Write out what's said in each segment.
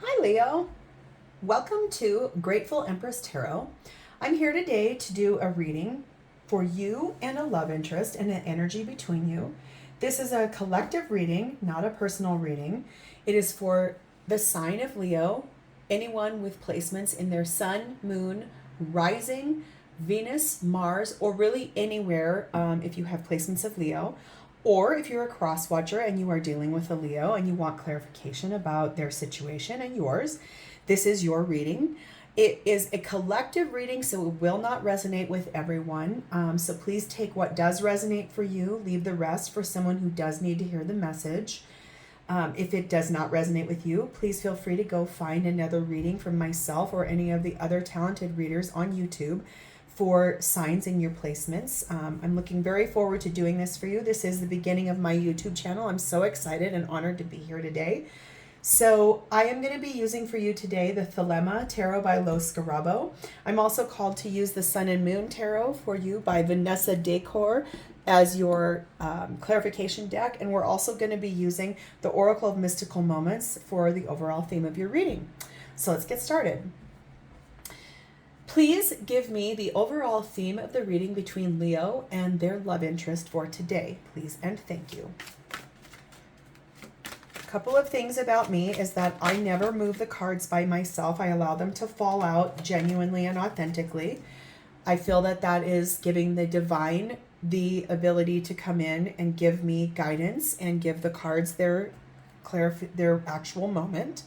Hi Leo, welcome to Grateful Empress Tarot. I'm here today to do a reading for you and a love interest and an energy between you. This is a collective reading, not a personal reading. It is for the sign of Leo, anyone with placements in their sun, moon, rising, Venus, Mars, or really anywhere if you have placements of Leo. Or if you're a cross watcher and you are dealing with a Leo and you want clarification about their situation and yours, this is your reading. It is a collective reading, so it will not resonate with everyone. So please take what does resonate for you, leave the rest for someone who does need to hear the message. If it does not resonate with you, please feel free to go find another reading from myself or any of the other talented readers on YouTube for signs in your placements. I'm looking very forward to doing this for you. This is the beginning of my YouTube channel. I'm so excited and honored to be here today. So I am going to be using for you today the Thelema Tarot by Los Scarabo. I'm also called to use the Sun and Moon Tarot for you by Vanessa Decor as your clarification deck. And we're also going to be using the Oracle of Mystical Moments for the overall theme of your reading. So let's get started. Please give me the overall theme of the reading between Leo and their love interest for today, please and thank you. A couple of things about me is that I never move the cards by myself. I allow them to fall out genuinely and authentically. I feel that that is giving the divine the ability to come in and give me guidance and give the cards their actual moment.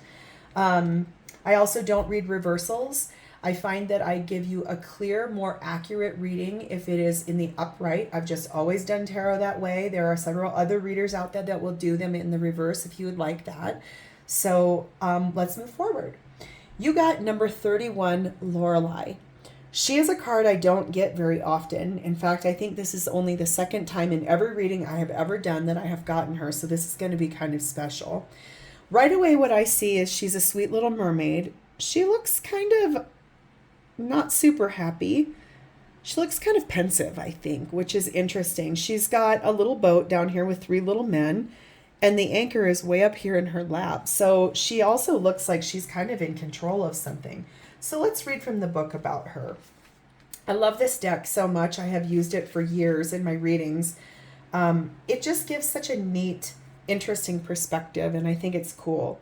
I also don't read reversals. I find that I give you a clear, more accurate reading if it is in the upright. I've just always done tarot that way. There are several other readers out there that will do them in the reverse if you would like that. So let's move forward. You got number 31, Lorelei. She is a card I don't get very often. In fact, I think this is only the second time in every reading I have ever done that I have gotten her. So this is going to be kind of special. Right away, what I see is she's a sweet little mermaid. She looks kind of not super happy. She looks kind of pensive, I think, which is interesting. She's got a little boat down here with 3 little men, and the anchor is way up here in her lap. So she also looks like she's kind of in control of something. So let's read from the book about her. I love this deck so much. I have used it for years in my readings. It just gives such a neat, interesting perspective, and I think it's cool.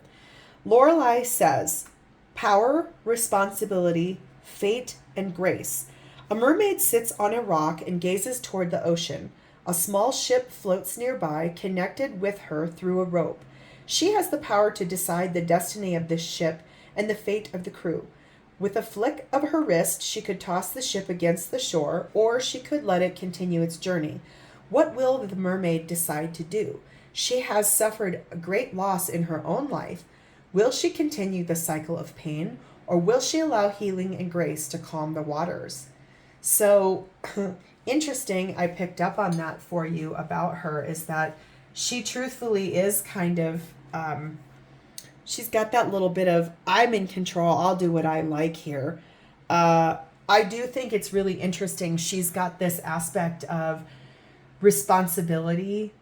Lorelei says, power, responsibility, fate, and grace. A mermaid sits on a rock and gazes toward the ocean. A small ship floats nearby, connected with her through a rope. She has the power to decide the destiny of this ship and the fate of the crew. With a flick of her wrist, she could toss the ship against the shore, or she could let it continue its journey. What will the mermaid decide to do? She has suffered a great loss in her own life. Will she continue the cycle of pain, or will she allow healing and grace to calm the waters? So interesting, I picked up on that for you about her, is that she truthfully is kind of, she's got that little bit of, I'm in control, I'll do what I like here. I do think it's really interesting. She's got this aspect of responsibility,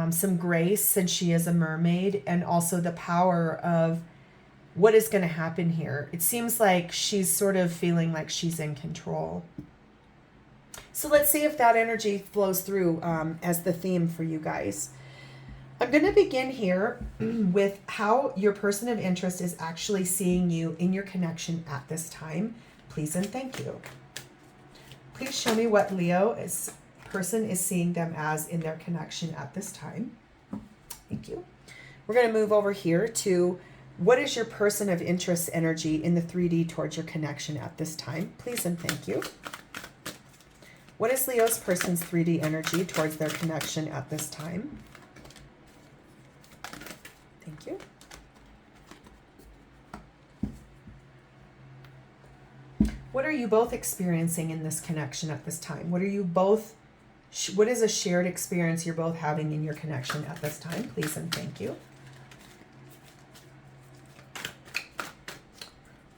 some grace since she is a mermaid, and also the power of what is going to happen here. It seems like she's sort of feeling like she's in control. So let's see if that energy flows through as the theme for you guys. I'm going to begin here with how your person of interest is actually seeing you in your connection at this time. Please and thank you. Please show me what person is seeing them as in their connection at this time. Thank you. We're going to move over here to what is your person of interest energy in the 3D towards your connection at this time? Please and thank you. What is Leo's person's 3D energy towards their connection at this time? Thank you. What are you both experiencing in this connection at this time? What is a shared experience you're both having in your connection at this time? Please and thank you.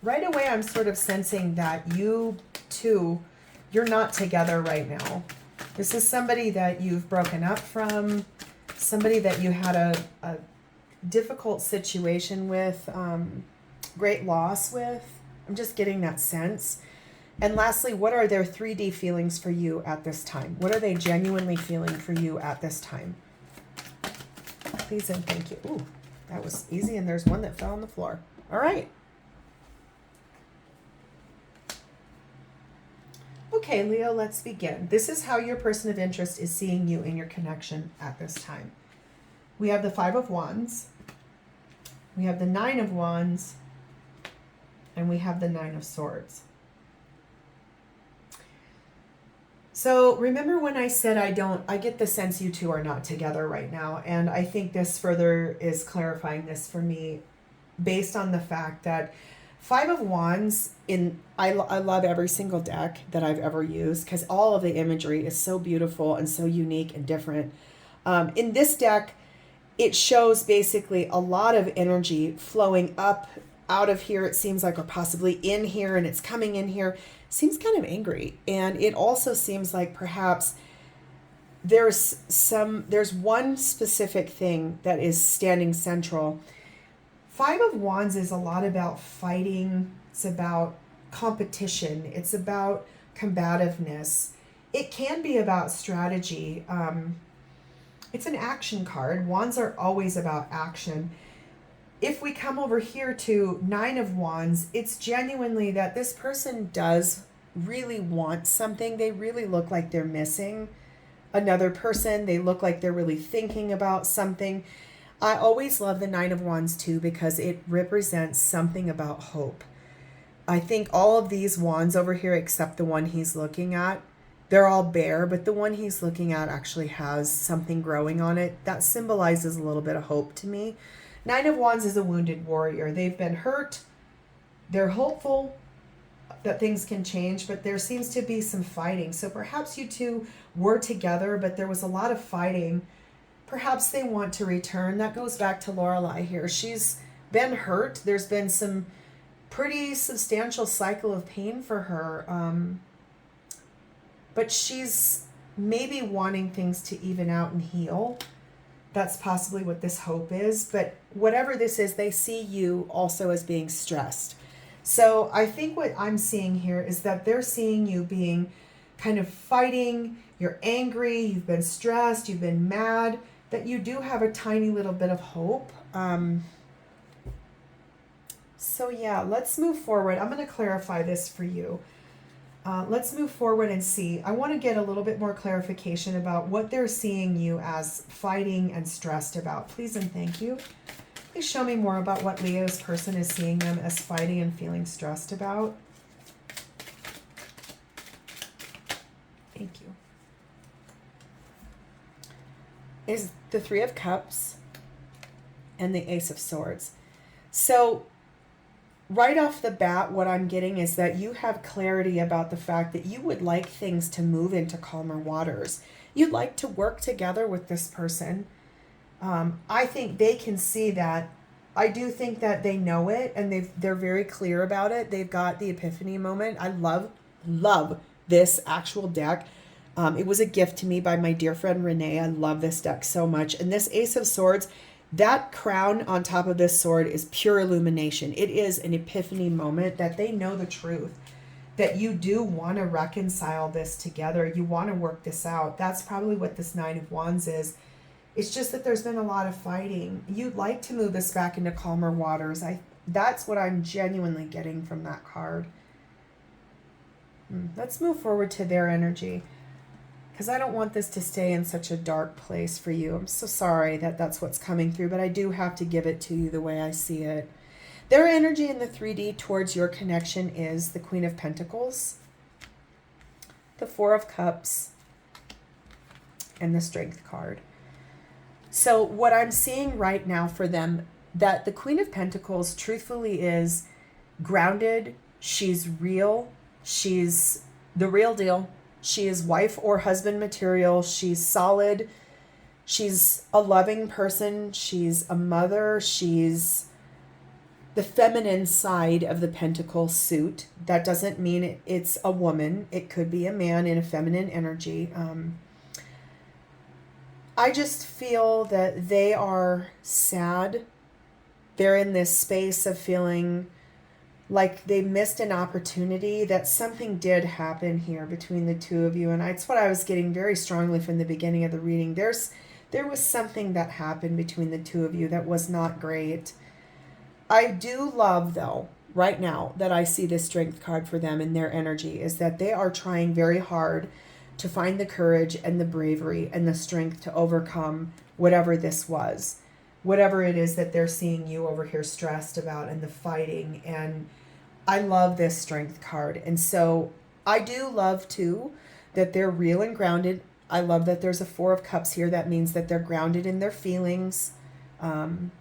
Right away, I'm sort of sensing that you two, you're not together right now. This is somebody that you've broken up from, somebody that you had a difficult situation with. great loss with. I'm just getting that sense. And lastly, what are their 3D feelings for you at this time? What are they genuinely feeling for you at this time? Please and thank you. Ooh, that was easy, and there's one that fell on the floor. All right. Okay, Leo, let's begin. This is how your person of interest is seeing you in your connection at this time. We have the 5 of Wands. We have the 9 of Wands. And we have the 9 of Swords. So remember when I said I get the sense you two are not together right now. And I think this further is clarifying this for me based on the fact that 5 of Wands, I love every single deck that I've ever used because all of the imagery is so beautiful and so unique and different. In this deck, it shows basically a lot of energy flowing up out of here, it seems like, or possibly in here, and it's coming in here. Seems kind of angry. And it also seems like perhaps there's one specific thing that is standing central. 5 of Wands is a lot about fighting. It's about competition. It's about combativeness. It can be about strategy. It's an action card. Wands are always about action. If we come over here to 9 of Wands, it's genuinely that this person does really want something. They really look like they're missing another person. They look like they're really thinking about something. I always love the 9 of Wands too because it represents something about hope. I think all of these wands over here, except the one he's looking at, they're all bare, but the one he's looking at actually has something growing on it. That symbolizes a little bit of hope to me. 9 of Wands is a wounded warrior. They've been hurt. They're hopeful that things can change, but there seems to be some fighting. So perhaps you two were together, but there was a lot of fighting. Perhaps they want to return. That goes back to Lorelei here. She's been hurt. There's been some pretty substantial cycle of pain for her. But she's maybe wanting things to even out and heal. That's possibly what this hope is. But whatever this is, they see you also as being stressed. So I think what I'm seeing here is that they're seeing you being kind of fighting. You're angry. You've been stressed. You've been mad. That you do have a tiny little bit of hope. So yeah, let's move forward. I'm going to clarify this for you. Let's move forward and see. I want to get a little bit more clarification about what they're seeing you as fighting and stressed about. Please and thank you. Please show me more about what Leo's person is seeing them as fighting and feeling stressed about. Thank you. Is the 3 of Cups and the Ace of Swords. So right off the bat, what I'm getting is that you have clarity about the fact that you would like things to move into calmer waters. You'd like to work together with this person. I think they can see that. I do think that they know it and they're very clear about it. They've got the epiphany moment. I love this actual deck. It was a gift to me by my dear friend Renee. I love this deck so much. And this Ace of Swords, that crown on top of this sword is pure illumination. It is an epiphany moment that they know the truth, that you do want to reconcile this together. You want to work this out. That's probably what this 9 of Wands is. It's just that there's been a lot of fighting. You'd like to move this back into calmer waters. That's what I'm genuinely getting from that card. Let's move forward to their energy, because I don't want this to stay in such a dark place for you. I'm so sorry that that's what's coming through, but I do have to give it to you the way I see it. Their energy in the 3D towards your connection is the Queen of Pentacles, the 4 of Cups, and the Strength card. So what I'm seeing right now for them, that the Queen of Pentacles truthfully is grounded. She's real. She's the real deal. She is wife or husband material. She's solid. She's a loving person. She's a mother. She's the feminine side of the pentacle suit. That doesn't mean it's a woman. It could be a man in a feminine energy. I just feel that they are sad. They're in this space of feeling like they missed an opportunity, that something did happen here between the two of you. And it's what I was getting very strongly from the beginning of the reading. There was something that happened between the two of you that was not great. I do love, though, right now that I see this strength card for them and their energy is that they are trying very hard to find the courage and the bravery and the strength to overcome whatever this was, whatever it is that they're seeing you over here stressed about, and the fighting. And I love this strength card. And so I do love too that they're real and grounded. I love that there's a 4 of Cups here. That means that they're grounded in their feelings.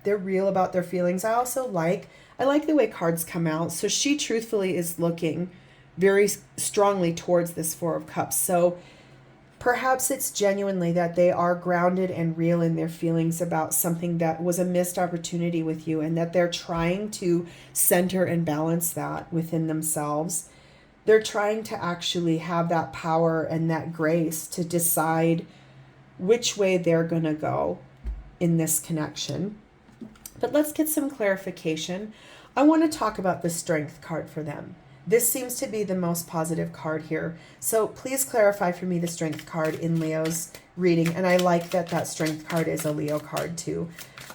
They're real about their feelings. I also like the way cards come out. So she truthfully is looking very strongly towards this 4 of Cups. So perhaps it's genuinely that they are grounded and real in their feelings about something that was a missed opportunity with you, and that they're trying to center and balance that within themselves. They're trying to actually have that power and that grace to decide which way they're going to go in this connection. But let's get some clarification. I want to talk about the strength card for them. This seems to be the most positive card here. So please clarify for me the strength card in Leo's reading. And I like that that strength card is a Leo card too.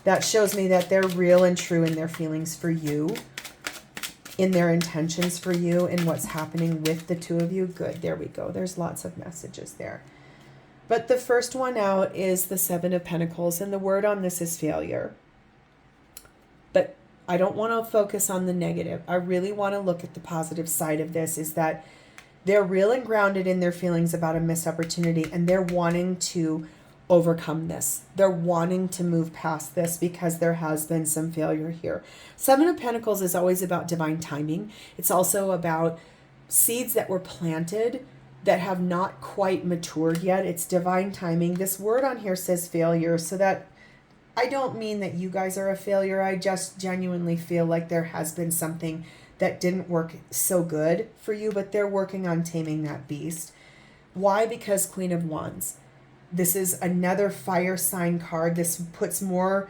That shows me that they're real and true in their feelings for you, in their intentions for you, and what's happening with the two of you. Good, there we go. There's lots of messages there. But the first one out is the 7 of Pentacles, and the word on this is failure. But I don't want to focus on the negative. I really want to look at the positive side of this, is that they're real and grounded in their feelings about a missed opportunity, and they're wanting to overcome this. They're wanting to move past this because there has been some failure here. 7 of Pentacles is always about divine timing. It's also about seeds that were planted that have not quite matured yet. It's divine timing. This word on here says failure, so that I don't mean that you guys are a failure. I just genuinely feel like there has been something that didn't work so good for you, but they're working on taming that beast. Why? Because Queen of Wands. This is another fire sign card. This puts more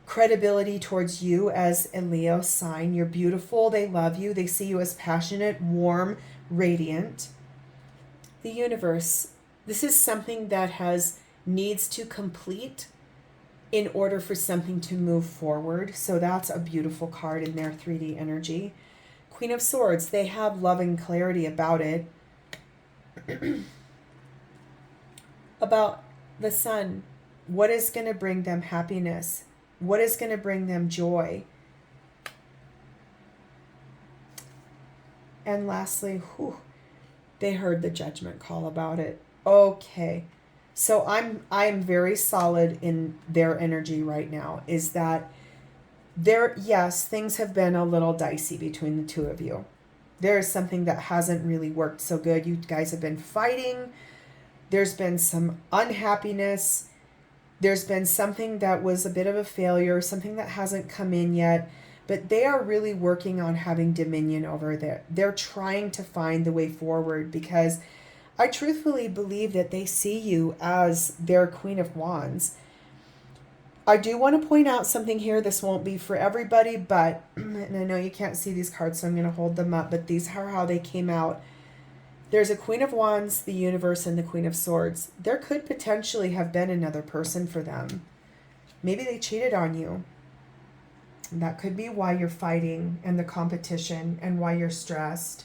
credibility towards you as a Leo sign. You're beautiful. They love you. They see you as passionate, warm, radiant. The universe. This is something that needs to complete in order for something to move forward. So that's a beautiful card in their 3D energy. Queen of Swords, they have love and clarity about it. About the Sun, what is going to bring them happiness? What is going to bring them joy? And lastly, they heard the judgment call about it. Okay. So I'm very solid in their energy right now, is that yes, things have been a little dicey between the two of you. There is something that hasn't really worked so good. You guys have been fighting. There's been some unhappiness. There's been something that was a bit of a failure, something that hasn't come in yet, but they are really working on having dominion over there. They're trying to find the way forward, because I truthfully believe that they see you as their Queen of Wands. I do want to point out something here. This won't be for everybody, but, and I know you can't see these cards, so I'm going to hold them up, but these are how they came out. There's a Queen of Wands, the universe, and the Queen of Swords. There could potentially have been another person for them. Maybe they cheated on you. And that could be why you're fighting, and the competition, and why you're stressed.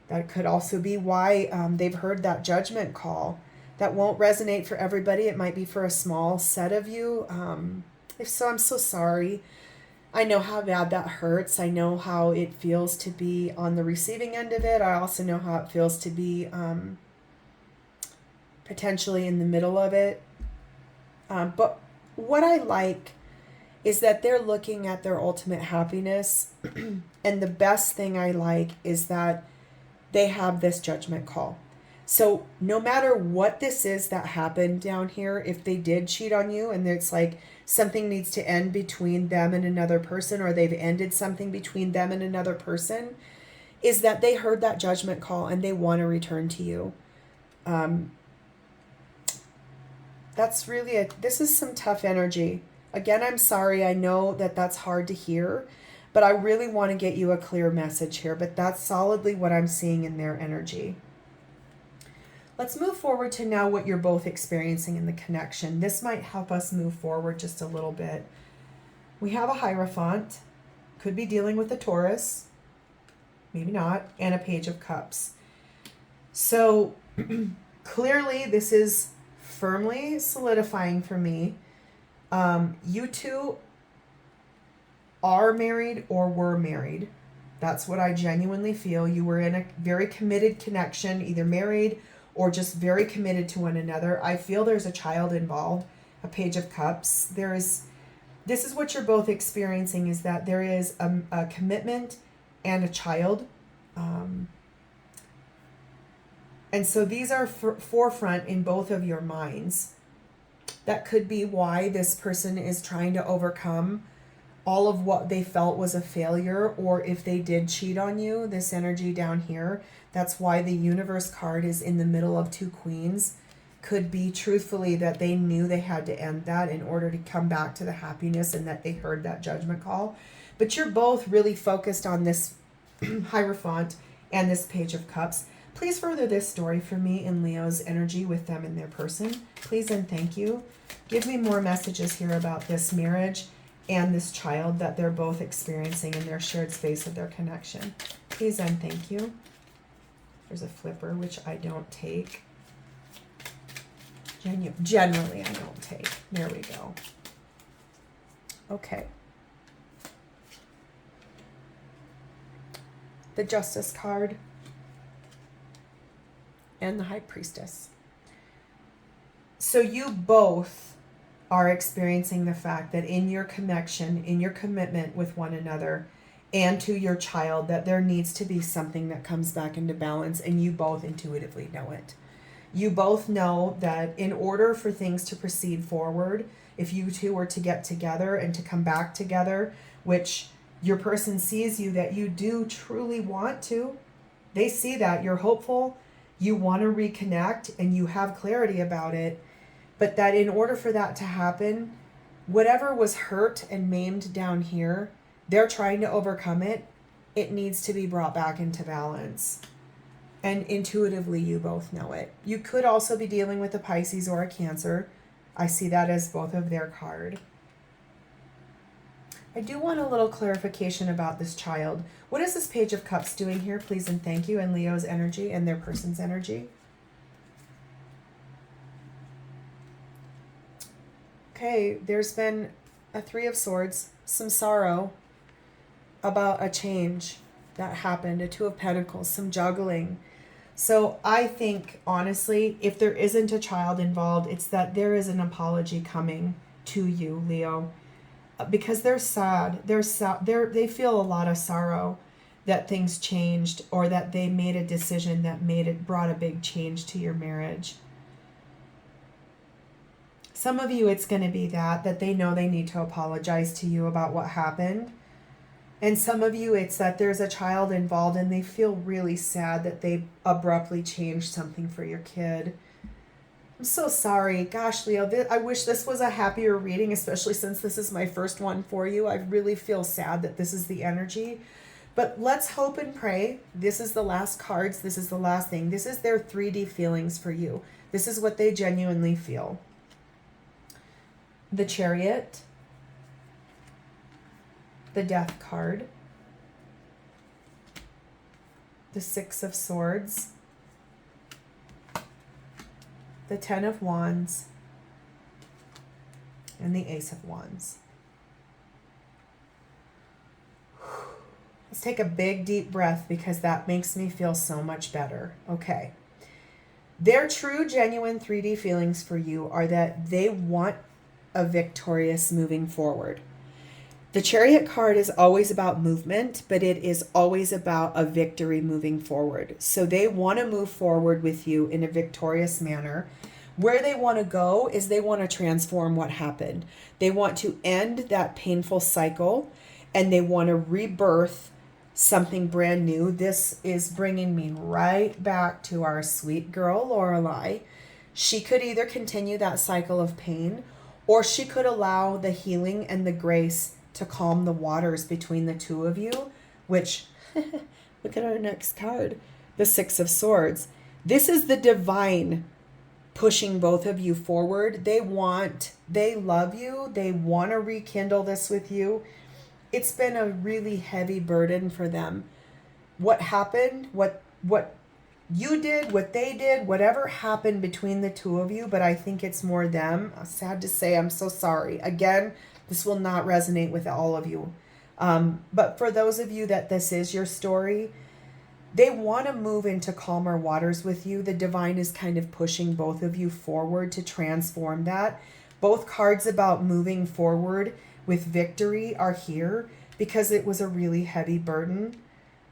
That could also be why they've heard that judgment call. That won't resonate for everybody. It might be for a small set of you. If so, I'm so sorry. I know how bad that hurts. I know how it feels to be on the receiving end of it. I also know how it feels to be potentially in the middle of it. But what I like is that they're looking at their ultimate happiness. And the best thing I like is that they have this judgment call. So no matter what this is that happened down here, if they did cheat on you and it's like something needs to end between them and another person, or they've ended something between them and another person, is that they heard that judgment call and they want to return to you. That's really this is some tough energy. Again, I'm sorry. I know that that's hard to hear. But I really want to get you a clear message here, but that's solidly what I'm seeing in their energy. Let's move forward to now what you're both experiencing in the connection. This might help us move forward just a little bit. We have a Hierophant, could be dealing with a Taurus, maybe not, and a Page of Cups. So clearly this is firmly solidifying for me. You two are married or were married. That's what I genuinely feel. You were in a very committed connection, either married or just very committed to one another. I feel there's a child involved, a Page of Cups. This is what you're both experiencing, is that there is a commitment and a child. And so these are forefront in both of your minds. That could be why this person is trying to overcome all of what they felt was a failure, or if they did cheat on you, this energy down here. That's why the Universe card is in the middle of 2 queens. Could be truthfully that they knew they had to end that in order to come back to the happiness, and that they heard that judgment call. But you're both really focused on this Hierophant and this Page of Cups. Please further this story for me in Leo's energy with them and their person. Please and thank you. Give me more messages here about this marriage and this child that they're both experiencing in their shared space of their connection. Please and thank you. There's a flipper, which I don't take. Generally, I don't take. There we go. Okay. The Justice card and the High Priestess. So you both are experiencing the fact that in your connection, in your commitment with one another and to your child, that there needs to be something that comes back into balance, and you both intuitively know it. You both know that in order for things to proceed forward, if you two were to get together and to come back together, which your person sees you that you do truly want to, they see that you're hopeful, you want to reconnect, and you have clarity about it, but that in order for that to happen, whatever was hurt and maimed down here, they're trying to overcome it. It needs to be brought back into balance. And intuitively, you both know it. You could also be dealing with a Pisces or a Cancer. I see that as both of their card. I do want a little clarification about this child. What is this Page of Cups doing here, please and thank you, and Leo's energy and their person's energy? Okay, there's been a 3 of Swords, some sorrow about a change that happened, a 2 of Pentacles, some juggling. So I think, honestly, if there isn't a child involved, it's that there is an apology coming to you, Leo, because they're sad. They feel a lot of sorrow that things changed, or that they made a decision that brought a big change to your marriage. Some of you, it's going to be that they know they need to apologize to you about what happened. And some of you, it's that there's a child involved and they feel really sad that they abruptly changed something for your kid. I'm so sorry. Gosh, Leo, I wish this was a happier reading, especially since this is my first one for you. I really feel sad that this is the energy. But let's hope and pray. This is the last cards. This is the last thing. This is their 3D feelings for you. This is what they genuinely feel. The Chariot, the Death card, the 6 of Swords, the 10 of Wands, and the Ace of Wands. Let's take a big deep breath, because that makes me feel so much better. Okay. Their true, genuine 3D feelings for you are that they want a victorious moving forward. The Chariot card is always about movement, but it is always about a victory moving forward. So they want to move forward with you in a victorious manner. Where they want to go is they want to transform what happened. They want to end that painful cycle, and they want to rebirth something brand new. This is bringing me right back to our sweet girl, Lorelei. She could either continue that cycle of pain, or she could allow the healing and the grace to calm the waters between the two of you, which, look at our next card, the Six of Swords. This is the divine pushing both of you forward. They love you. They want to rekindle this with you. It's been a really heavy burden for them. What happened, what you did, what they did, whatever happened between the two of you, but I think it's more them. Sad to say, I'm so sorry. Again, this will not resonate with all of you. But for those of you that this is your story, they want to move into calmer waters with you. The divine is kind of pushing both of you forward to transform that. Both cards about moving forward with victory are here because it was a really heavy burden.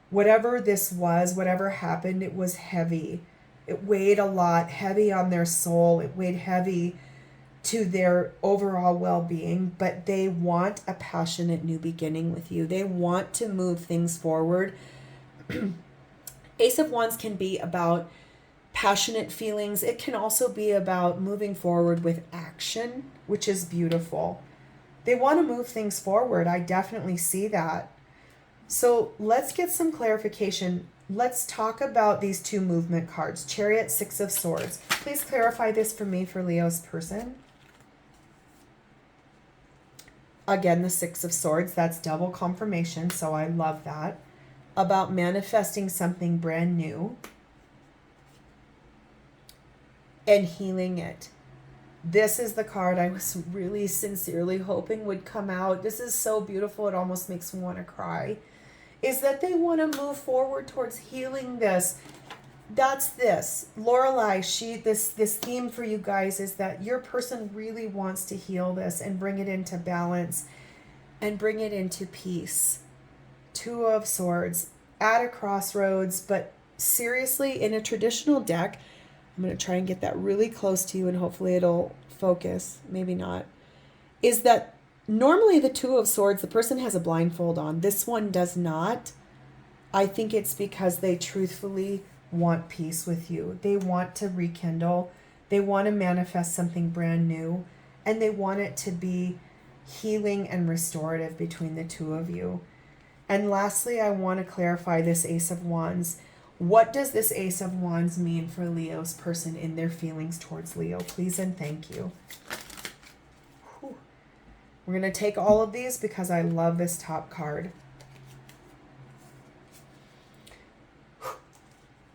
Whatever this was, whatever happened, it was heavy. It weighed a lot, heavy on their soul. It weighed heavy to their overall well-being, but they want a passionate new beginning with you. They want to move things forward. Ace of Wands can be about passionate feelings. It can also be about moving forward with action, which is beautiful. They want to move things forward. I definitely see that. So let's get some clarification. Let's talk about these two movement cards. Chariot, Six of Swords. Please clarify this for me for Leo's person. Again, the Six of Swords. That's double confirmation, so I love that. About manifesting something brand new and healing it. This is the card I was really sincerely hoping would come out. This is so beautiful, it almost makes me want to cry. Is that they want to move forward towards healing this. That's this. Lorelei, this theme for you guys is that your person really wants to heal this and bring it into balance and bring it into peace. Two of Swords at a crossroads, but seriously, in a traditional deck, I'm going to try and get that really close to you and hopefully it'll focus, maybe not, is that normally the Two of Swords, the person has a blindfold on. This one does not. I think it's because they truthfully want peace with you. They want to rekindle. They want to manifest something brand new. And they want it to be healing and restorative between the two of you. And lastly, I want to clarify this Ace of Wands. What does this Ace of Wands mean for Leo's person in their feelings towards Leo? Please and thank you. Whew. We're going to take all of these because I love this top card.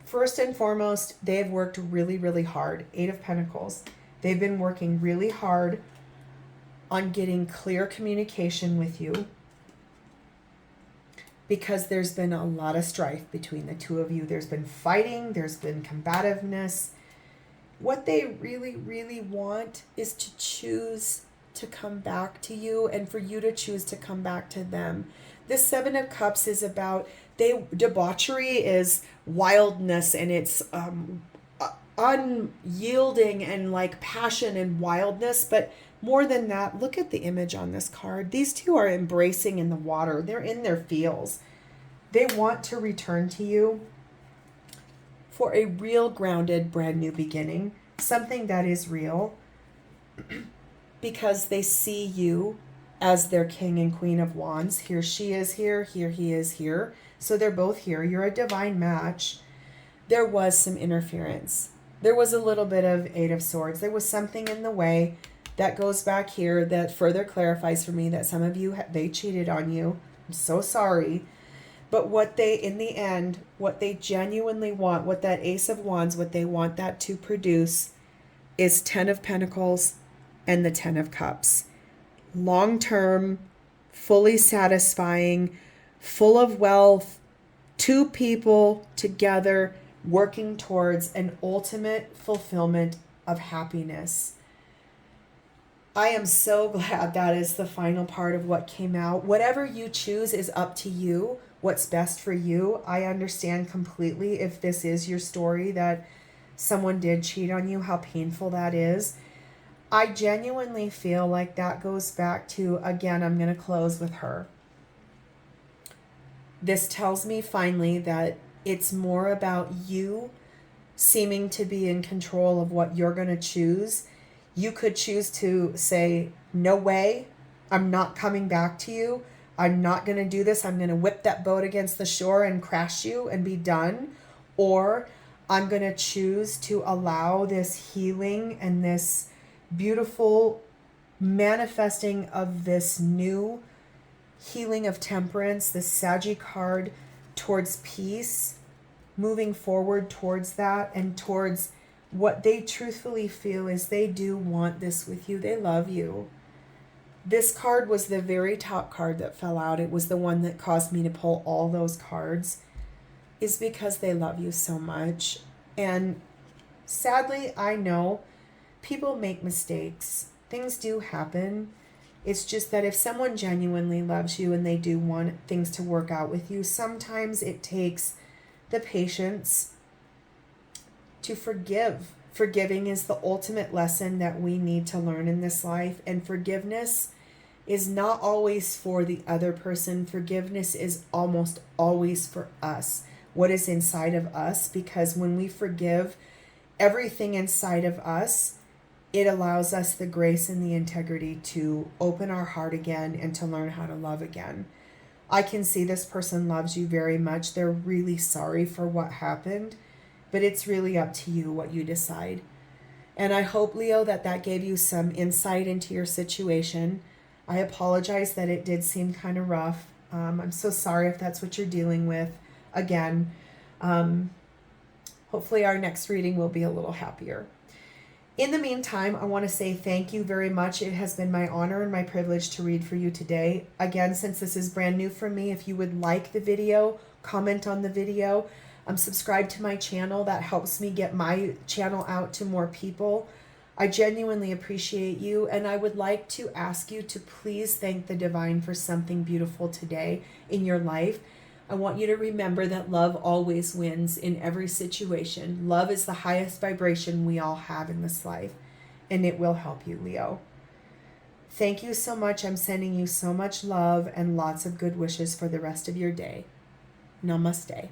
First and foremost, they have worked really, really hard. Eight of Pentacles. They've been working really hard on getting clear communication with you because there's been a lot of strife between the two of you. There's been fighting. There's been combativeness. What they really, really want is to choose to come back to you and for you to choose to come back to them. This Seven of Cups is about debauchery is wildness, and it's unyielding and like passion and wildness. But more than that, look at the image on this card. These two are embracing in the water. They're in their feels. They want to return to you for a real grounded brand new beginning, something that is real, because they see you as their King and Queen of Wands. Here she is here, here he is here. So they're both here. You're a divine match. There was some interference. There was a little bit of Eight of Swords. There was something in the way that goes back here that further clarifies for me that some of you, they cheated on you. I'm so sorry. But what they, in the end, what they genuinely want, what that Ace of Wands, what they want that to produce is 10 of Pentacles and the 10 of Cups. Long-term, fully satisfying, full of wealth, two people together working towards an ultimate fulfillment of happiness. I am so glad that is the final part of what came out. Whatever you choose is up to you. What's best for you. I understand completely if this is your story that someone did cheat on you, how painful that is. I genuinely feel like that goes back to, again, I'm going to close with her. This tells me finally that it's more about you seeming to be in control of what you're going to choose. You could choose to say, no way, I'm not coming back to you. I'm not going to do this. I'm going to whip that boat against the shore and crash you and be done. Or I'm going to choose to allow this healing and this beautiful manifesting of this new healing of temperance, the Saggy card, towards peace, moving forward towards that and towards what they truthfully feel is they do want this with you. They love you. This card was the very top card that fell out. It was the one that caused me to pull all those cards, is because they love you so much. And sadly, I know people make mistakes. Things do happen. It's just that if someone genuinely loves you and they do want things to work out with you, sometimes it takes the patience to forgive. Forgiving is the ultimate lesson that we need to learn in this life. And forgiveness is not always for the other person. Forgiveness is almost always for us, what is inside of us. Because when we forgive everything inside of us, it allows us the grace and the integrity to open our heart again and to learn how to love again. I can see this person loves you very much. They're really sorry for what happened, but it's really up to you what you decide. And I hope, Leo, that gave you some insight into your situation. I apologize that it did seem kind of rough. I'm so sorry if that's what you're dealing with. Again, hopefully our next reading will be a little happier. In the meantime, I want to say thank you very much. It has been my honor and my privilege to read for you today. Again, since this is brand new for me, if you would like the video, comment on the video, subscribe to my channel. That helps me get my channel out to more people. I genuinely appreciate you, and I would like to ask you to please thank the divine for something beautiful today in your life. I want you to remember that love always wins in every situation. Love is the highest vibration we all have in this life, and it will help you, Leo. Thank you so much. I'm sending you so much love and lots of good wishes for the rest of your day. Namaste.